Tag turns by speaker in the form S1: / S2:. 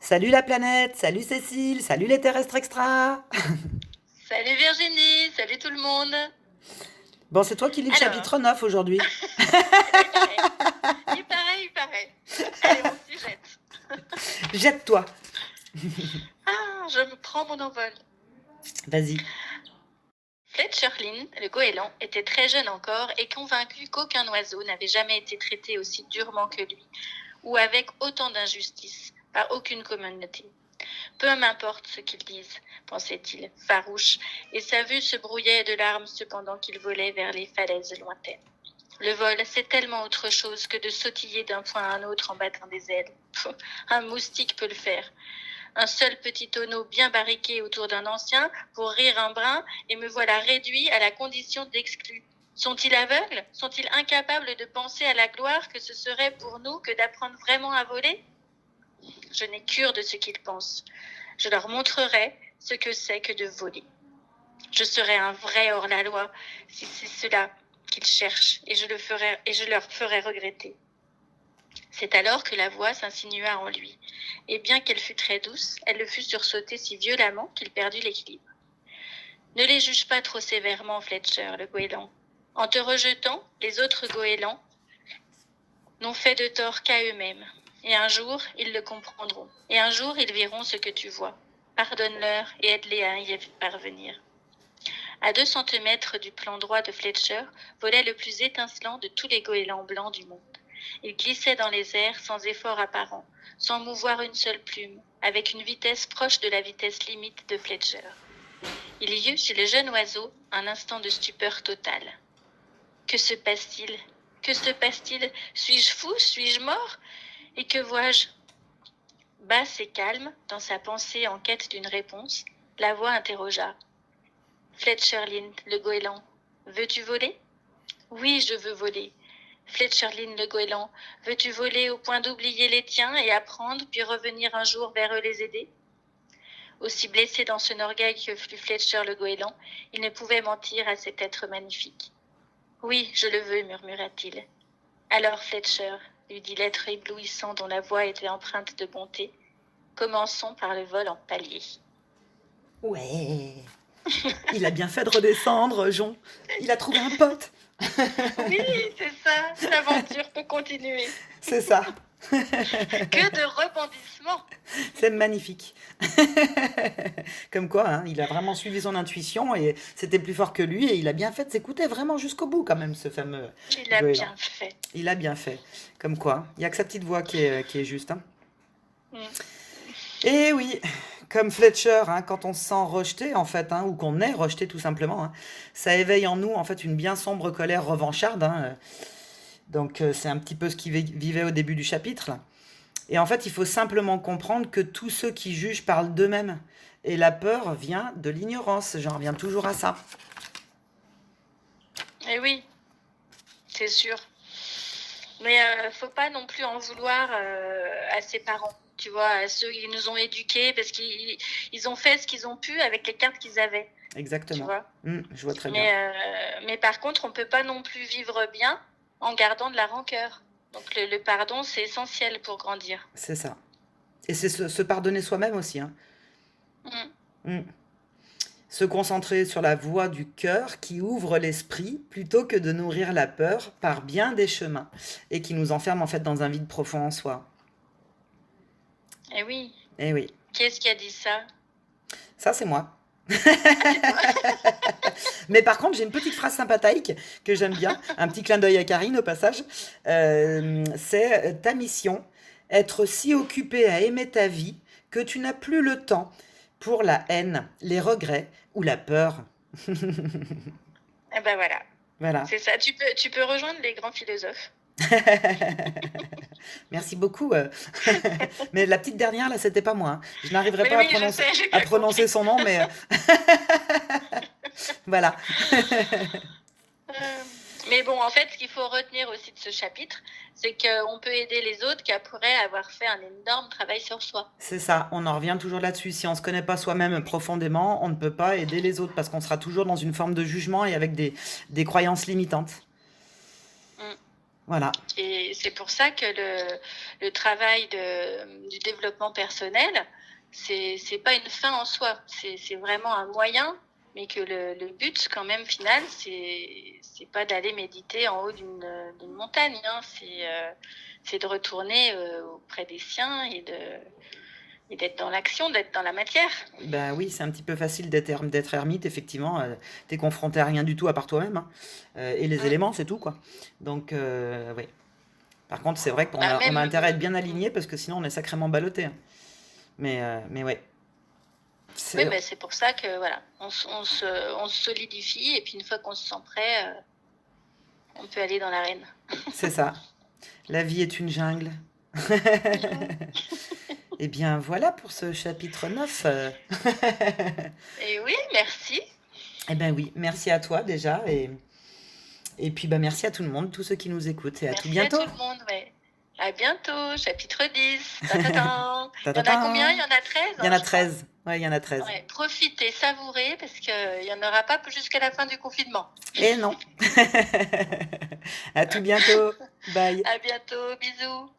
S1: Salut la planète, salut Cécile, salut les terrestres extra.
S2: Salut Virginie, salut tout le monde.
S1: Bon, c'est toi qui lis le
S2: Alors,
S1: chapitre 9 aujourd'hui.
S2: eh ben, il paraît. Il paraît. Allez, on s'y jette.
S1: Jette-toi.
S2: Ah, je me prends mon envol.
S1: Vas-y.
S2: Fletcher Lynn, le goéland, était très jeune encore et convaincu qu'aucun oiseau n'avait jamais été traité aussi durement que lui, ou avec autant d'injustice, par aucune communauté. Peu m'importe ce qu'ils disent, pensait-il, farouche, et sa vue se brouillait de larmes cependant qu'il volait vers les falaises lointaines. Le vol, c'est tellement autre chose que de sautiller d'un point à un autre en battant des ailes. Un moustique peut le faire. Un seul petit tonneau bien barriqué autour d'un ancien pour rire un brin, et me voilà réduit à la condition d'exclu. Sont-ils aveugles? Sont-ils incapables de penser à la gloire que ce serait pour nous que d'apprendre vraiment à voler? Je n'ai cure de ce qu'ils pensent. Je leur montrerai ce que c'est que de voler. Je serai un vrai hors-la-loi si c'est cela qu'ils cherchent, et je leur ferai regretter. C'est alors que la voix s'insinua en lui, et bien qu'elle fût très douce, elle le fut sursauter si violemment qu'il perdit l'équilibre. Ne les juge pas trop sévèrement, Fletcher, le goéland. En te rejetant, les autres goélands n'ont fait de tort qu'à eux-mêmes. Et un jour, ils le comprendront. Et un jour, ils verront ce que tu vois. Pardonne-leur et aide-les à y parvenir. À 2 centimètres du plan droit de Fletcher volait le plus étincelant de tous les goélands blancs du monde. Il glissait dans les airs sans effort apparent, sans mouvoir une seule plume, avec une vitesse proche de la vitesse limite de Fletcher. Il y eut chez le jeune oiseau un instant de stupeur totale. Que se passe-t-il? Que se passe-t-il? Suis-je fou? Suis-je mort? Et que vois-je? Basse et calme, dans sa pensée en quête d'une réponse, la voix interrogea. Fletcher Lynn, le goéland, veux-tu voler? Oui, je veux voler. Fletcher Lynn, le goéland, veux-tu voler au point d'oublier les tiens et apprendre, puis revenir un jour vers eux les aider? Aussi blessé dans son orgueil que fut Fletcher le goéland, il ne pouvait mentir à cet être magnifique. Oui, je le veux, murmura-t-il. Alors, Fletcher, lui dit l'être éblouissant dont la voix était empreinte de bonté, commençons par le vol en palier.
S1: Ouais. Il a bien fait de redescendre, Jon. Il a trouvé un pote.
S2: Oui, c'est ça, l'aventure peut continuer.
S1: C'est ça.
S2: Que de rebondissements!
S1: C'est magnifique. Comme quoi, hein, il a vraiment suivi son intuition et c'était plus fort que lui et il a bien fait de s'écouter vraiment jusqu'au bout quand même, ce fameux
S2: Il a
S1: goéland.
S2: bien fait.
S1: Il a bien fait. Comme quoi, il n'y a que sa petite voix qui est juste. Hein.
S2: Mm.
S1: Et oui, comme Fletcher, hein, quand on se sent rejeté, en fait, hein, ou qu'on est rejeté tout simplement, hein, ça éveille en nous, en fait, une bien sombre colère revancharde. Hein. Donc, c'est un petit peu ce qu'il vivait au début du chapitre. Là. Et en fait, il faut simplement comprendre que tous ceux qui jugent parlent d'eux-mêmes. Et la peur vient de l'ignorance. J'en reviens toujours à ça.
S2: Et oui, c'est sûr. Mais faut pas non plus en vouloir à ses parents, tu vois, à ceux qui nous ont éduqués, parce qu'ils ont fait ce qu'ils ont pu avec les cartes qu'ils avaient, tu
S1: Exactement.
S2: vois.
S1: Je vois très bien.
S2: Mais par contre, on peut pas non plus vivre bien en gardant de la rancœur. Donc le pardon, c'est essentiel pour grandir.
S1: C'est ça. Et c'est se pardonner soi-même aussi. Hein.
S2: Mm.
S1: Mm. Se concentrer sur la voie du cœur qui ouvre l'esprit plutôt que de nourrir la peur par bien des chemins et qui nous enferme en fait dans un vide profond en soi.
S2: Et oui.
S1: Eh oui,
S2: Qui est-ce qui a dit ça?
S1: ça c'est moi.
S2: Ah, c'est toi.
S1: Mais par contre, j'ai une petite phrase sympathique que j'aime bien, un petit clin d'œil à Karine au passage. C'est ta mission, être si occupé à aimer ta vie que tu n'as plus le temps pour la haine, les regrets ou la peur.
S2: Eh ben voilà.
S1: Voilà.
S2: C'est ça. Tu peux rejoindre les grands philosophes.
S1: Merci beaucoup. Mais la petite dernière, là, c'était pas moi. Hein. Je n'arriverai
S2: Mais
S1: pas
S2: oui, je sais, j'ai
S1: à
S2: bien
S1: prononcer
S2: compris.
S1: son nom, mais voilà.
S2: Euh, Mais bon, en fait, ce qu'il faut retenir aussi de ce chapitre, c'est qu'on peut aider les autres qui pourraient avoir fait un énorme travail sur soi.
S1: C'est ça, on en revient toujours là-dessus. Si on ne se connaît pas soi-même profondément, on ne peut pas aider les autres parce qu'on sera toujours dans une forme de jugement et avec des croyances limitantes.
S2: Mm.
S1: Voilà.
S2: Et c'est pour ça que le travail du développement personnel, c'est pas une fin en soi, c'est vraiment un moyen, mais que le but quand même final, c'est pas d'aller méditer en haut d'une montagne, hein, c'est de retourner auprès des siens et d'être dans l'action, d'être dans la matière.
S1: Ben oui, c'est un petit peu facile d'être ermite, effectivement. T'es confronté à rien du tout à part toi-même, hein. Et les
S2: Mm.
S1: éléments, c'est tout, quoi. Donc, oui. Par contre, c'est vrai qu'on
S2: Bah,
S1: a, on a
S2: même,
S1: intérêt à être bien aligné parce que sinon on est sacrément ballotté, hein. Mais ouais.
S2: oui,
S1: C'est,
S2: mais c'est pour ça que voilà, on se solidifie et puis une fois qu'on se sent prêt, on peut aller dans l'arène.
S1: c'est ça. La vie est une jungle.
S2: Mhm.
S1: Eh bien, voilà pour ce chapitre 9.
S2: Et oui, merci.
S1: Eh ben oui, merci à toi déjà. Et puis, bah, merci à tout le monde, tous ceux qui nous écoutent. Et à tout
S2: Merci à tout
S1: bientôt.
S2: le monde, ouais. À bientôt, chapitre 10. Ta-ta-tan.
S1: Ta
S2: Il
S1: ta
S2: y en a
S1: ta.
S2: combien? Il y en a 13,
S1: Il y en
S2: hein,
S1: a
S2: je crois.
S1: 13. Ouais, il y en a 13.
S2: Ouais, profitez, savourez, parce qu'il n'y en aura pas jusqu'à la fin du confinement.
S1: Et non. À tout bientôt. Bye.
S2: À bientôt, bisous.